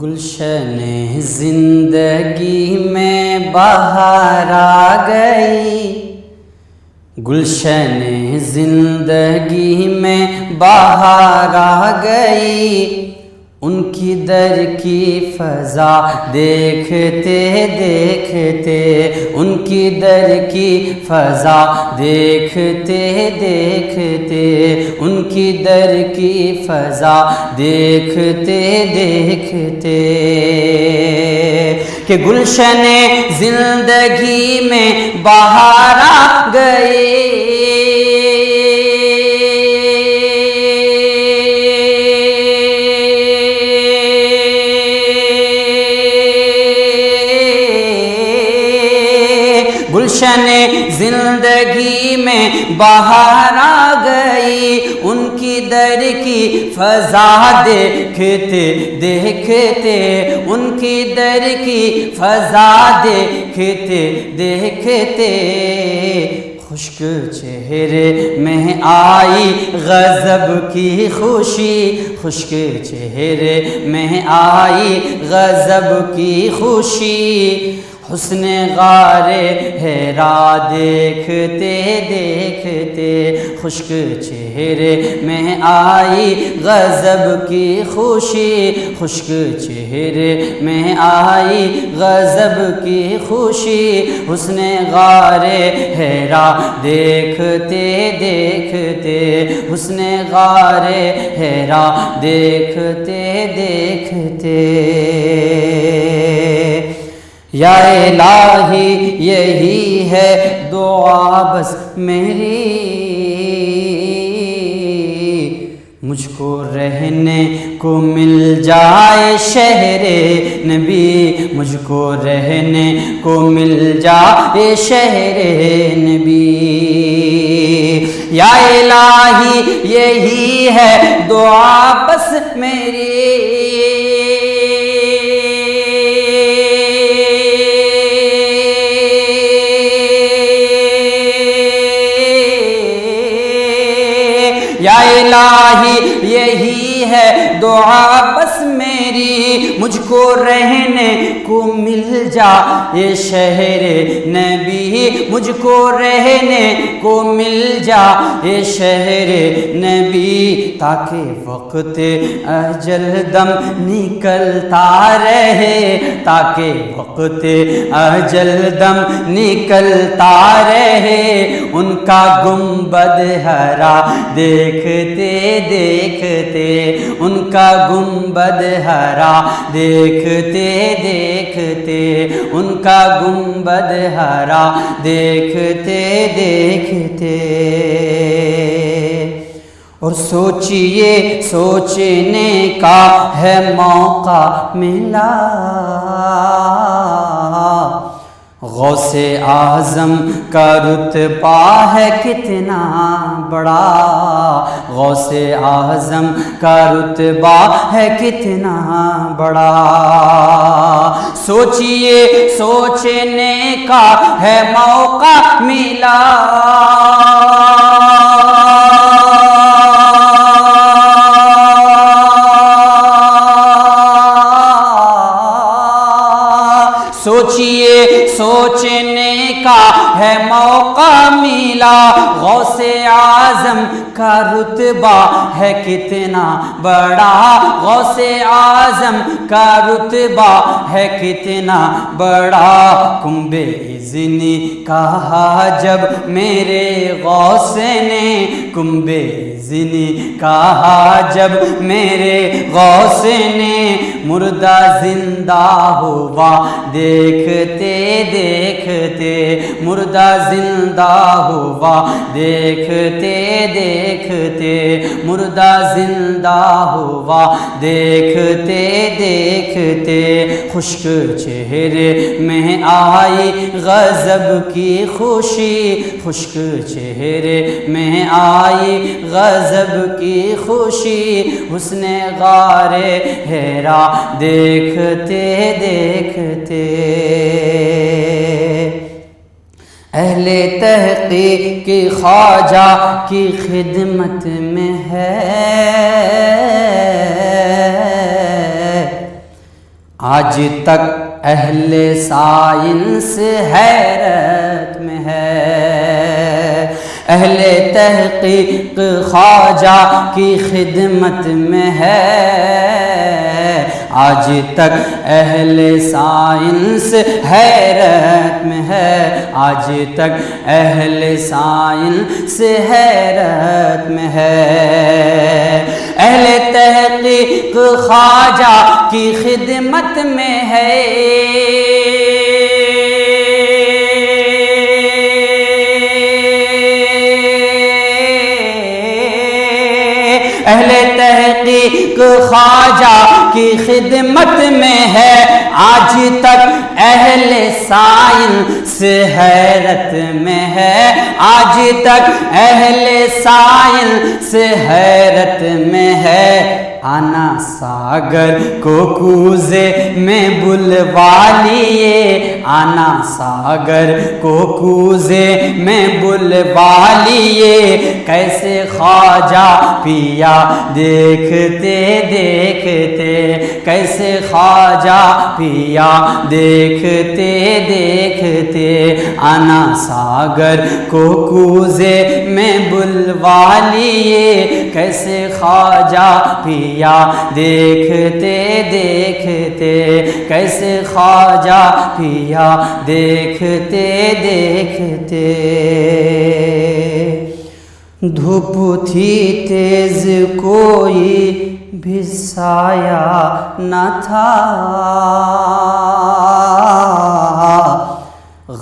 گلشن زندگی میں بہار آ گئی، گلشن زندگی میں بہار آ گئی، ان کی در کی فضا دیکھتے دیکھتے، ان کی در کی فضا دیکھتے دیکھتے، ان کی در کی فضا دیکھتے دیکھتے، کہ گلشن زندگی میں بہار آ گئی، گلشن زندگی میں بہار آ گئی، ان کی در کی فضا دیکھتے دیکھتے، ان کی در کی فضا دیکھتے دیکھتے، خشک چہرے میں آئی غضب کی خوشی، خشک چہرے میں آئی غضب کی خوشی، حسن غار حرا دیکھتے دیکھتے، خشک چہرے میں آئی غضب کی خوشی، خشک چہرے میں آئی غضب کی خوشی، حسن غار حرا دیکھتے دیکھتے، حسن غار حرا دیکھتے دیکھتے، یا الہی یہی ہے دعا بس میری، مجھ کو رہنے کو مل جائے شہر نبی، مجھ کو رہنے کو مل جائے شہر نبی، یا الہی یہی ہے دعا بس میری، یا الہی یہی ہے دعا بس میری، مجھ کو رہنے کو مل جائے شہر نبی، مجھ کو رہنے کو مل جائے شہر نبی، تاکہ وقت اجل دم نکلتا رہے، تاکہ وقت اجل دم نکلتا رہے، ان کا گنبد ہرا دیکھتے دیکھتے، ان کا گنبد ہرا دیکھتے دیکھتے، ان کا گنبد ہرا دیکھتے دیکھتے، اور سوچئے سوچنے کا ہے موقع ملا، غوث اعظم کا رتبہ ہے کتنا بڑا، غوث اعظم کا رتبہ ہے کتنا بڑا، سوچئے سوچنے کا ہے موقع ملا، سوچئے سوچنے کا ہے موقع ملا، غوث اعظم کا رتبہ ہے کتنا بڑا، غوث اعظم کا رتبہ ہے کتنا بڑا، کنب اذنی کہا جب میرے غوث نے، کنب اذنی کہا جب میرے غوث نے، مردہ زندہ ہوا دیکھتے دیکھتے، مردہ زندہ ہوا دیکھتے دیکھتے، مردہ زندہ ہوا دیکھتے دیکھتے، خشک چہرے میں آئی غضب کی خوشی، خشک چہرے میں آئی غضب کی خوشی، حسن غار حرا دیکھتے دیکھتے، اہل تحقیق کی خواجہ کی خدمت میں ہے، آج تک اہل سائنس حیرت میں ہے، اہل تحقیق خواجہ کی خدمت میں ہے، آج تک اہل سائنس حیرت میں ہے، آج تک اہل سائنس حیرت میں ہے، اہل تحقیق خواجہ کی خدمت میں ہے، اہل تحقیق خواجہ کی خدمت میں ہے، آج تک اہل سائنس حیرت میں ہے، آج تک اہل سائنس حیرت میں ہے، آنا ساگر کو کوزے میں بلوا لیے، آنا ساگر کو کوزے میں بلوا لیے، کیسے خواجہ پیا دیکھتے دیکھتے، کیسے خواجہ پیا دیکھتے دیکھتے، آنا ساگر کو کوزے میں بلوا لیے، کیسے خواجہ پیا دیکھتے دیکھتے، کیسے خواجہ پیا دیکھتے دیکھتے، دھوپ تھی تیز کوئی بھی سایہ نہ تھا،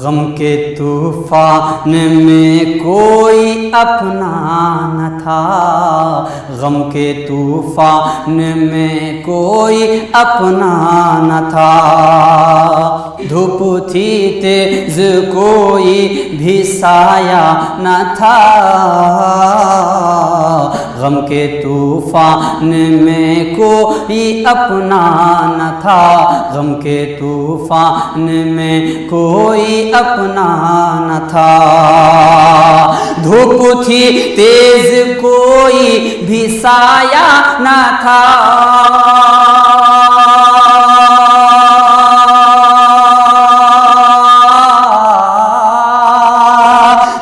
غم کے طوفان میں کوئی اپنا نہ تھا، غم کے طوفان میں کوئی اپنا نہ تھا، دھوپ تھی تیز کوئی بھی سایہ نہ تھا، غم کے طوفان میں کوئی اپنا نہ تھا، غم کے طوفان میں کوئی اپنا نہ تھا، دھوپ تھی تیز کوئی بھی سایہ نہ تھا،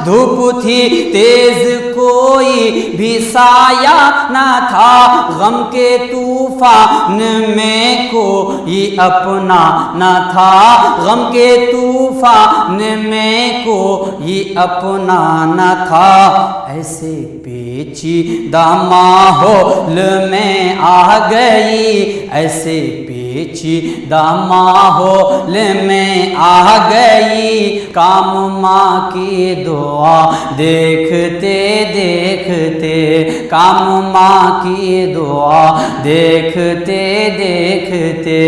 دھوپ تھی تیز کوئی بھی سایہ نہ تھا، غم کے طوفان میں کوئی اپنا نہ تھا، غم کے طوفان میں کوئی اپنا نہ تھا، ایسے پیچیدہ ماحول میں آ گئی، ایسے پیچیدہ ماحول میں آ گئی، کام ماں کی دعا دیکھتے دیکھتے، کام ماں کی دعا دیکھتے دیکھتے،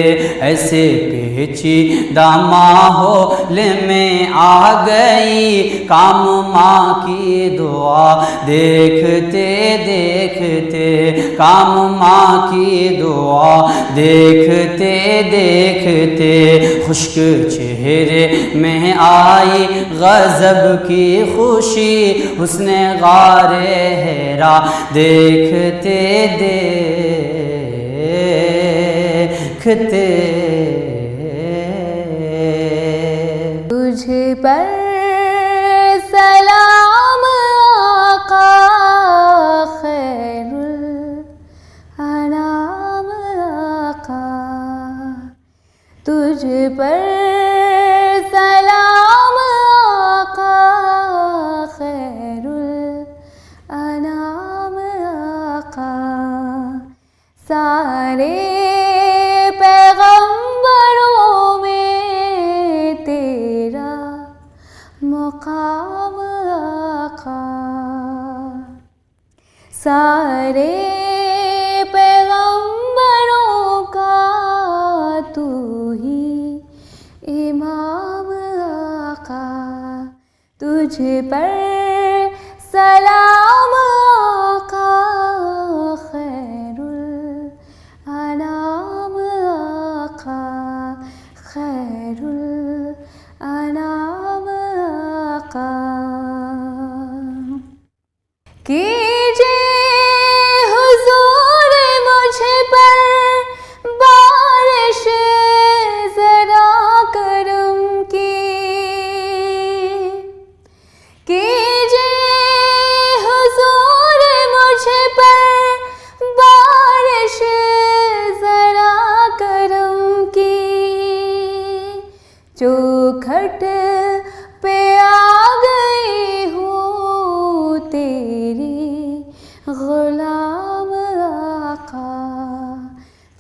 ایسے پیچیدہ ماحول میں آ گئی، کام ماں کی دعا دیکھتے دیکھتے، کام ماں کی دعا دیکھتے دیکھتے، خشک چہرے میں آئی غضب کی خوشی، حسن غار حرا دیکھتے دیکھتے، تجھ پر سلام آقا خیر الانام آقا، تجھ پر سلام آقا خیر الانام آقا، سارے پیغمبروں میں تیرا مقام آقا، سارے پیغمبروں کا تو ہی امام آقا، تجھ پر سلام آقا خیر الانام آقا، خیر الانام آقا، کیجئے حضور مجھ پر بارش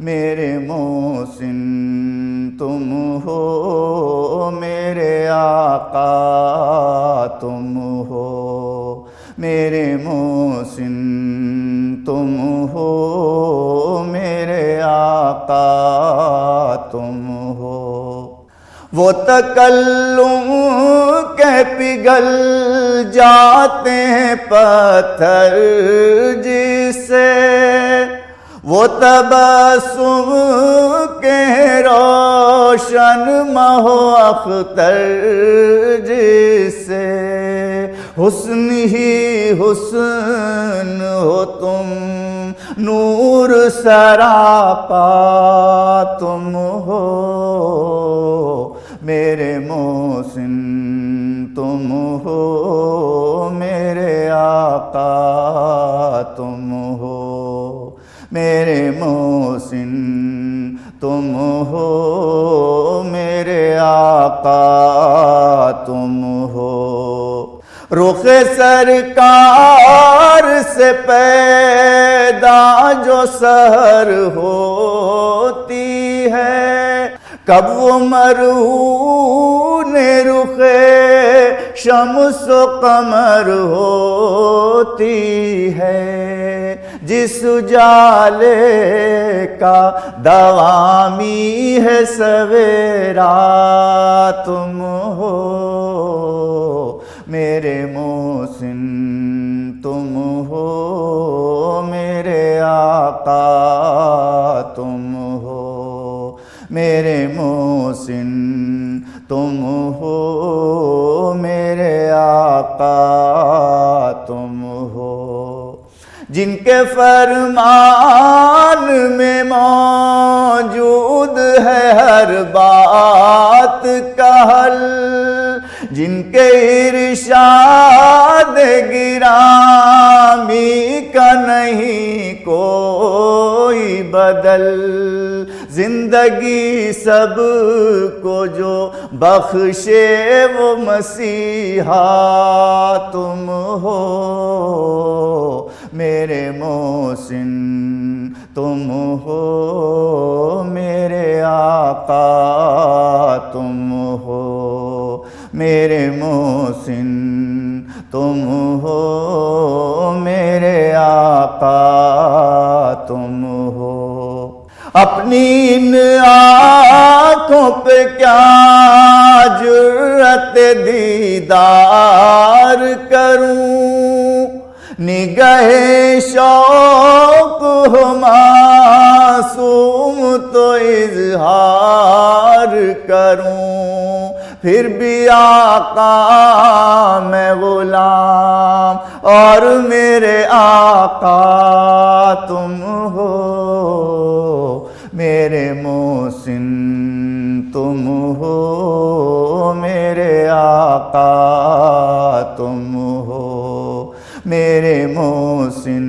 میرے محسن تم ہو، میرے آقا تم ہو، میرے محسن تم ہو، میرے آقا تم ہو۔ وہ تکلم کے پگھل جاتے ہیں پتھر جسے، وہ تبسم کے روشن مہ اختر جسے، حسن ہی حسن ہو تم، نور سراپا تم ہو، میرے محسن تم ہو، میرے آقا تم ہو، میرے محسن تم ہو، میرے آقا تم ہو۔ رخ سرکار سے پیدا جو سحر ہوتی ہے، کب وہ مرہون رخ شمس و قمر ہوتی ہے، جس اجالے کا دوامی ہے سویرا تم ہو، میرے محسن تم ہو، میرے آقا تم ہو، میرے محسن تم ہو، میرے آقا تم ہو۔ جن کے فرمان میں موجود ہے ہر بات کا حل، جن کے ارشاد گرامی کا نہیں کوئی بدل، زندگی سب کو جو بخشے وہ مسیحا تم ہو، میرے محسن تم ہو، میرے آقا تم ہو، میرے محسن تم ہو، میرے آقا تم ہو۔ اپنی ان آنکھوں پہ کیا جرأت دیدار کروں، نگاہ شوق ہو معصوم تو اظہار کروں، پھر بھی آقا میں غلام اور میرے آقا تم ہو، میرے محسن تم ہو، میرے آقا تم ہو، میرے محسن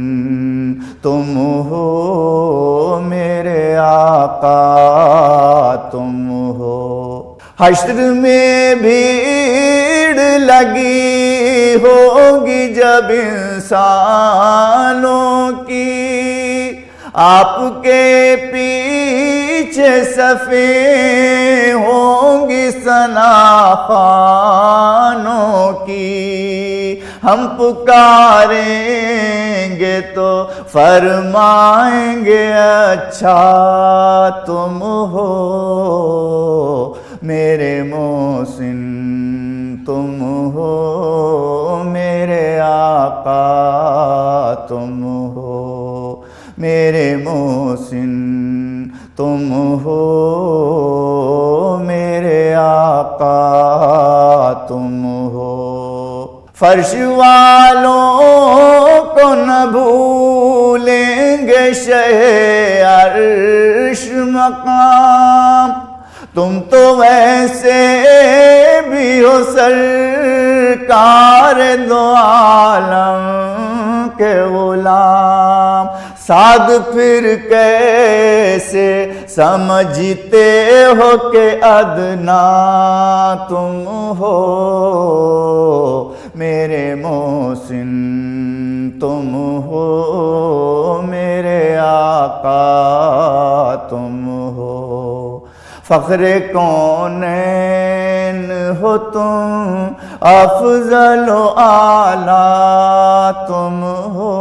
تم ہو، میرے آقا تم ہو۔ حشر میں بھیڑ لگی ہوگی جب انسانوں کی، آپ کے پیچھے صفیں ہوں گی ثناخوانوں کی، ہم پکاریں گے تو فرمائیں گے اچھا تم ہو، میرے محسن تم ہو، میرے آقا تم ہو، میرے محسن تم ہو، میرے آقا تم ہو۔ فرش والوں کو نہ بھولیں گے شہ عرش مقام، تم تو ویسے بھی ہو سرکار دو عالم کے غلام، سعد پھر کیسے سمجھتے ہو کہ ادنا تم ہو، میرے محسن تم ہو، میرے آقا تم ہو، فخر کونین ہو تم، افضل و اعلیٰ تم ہو،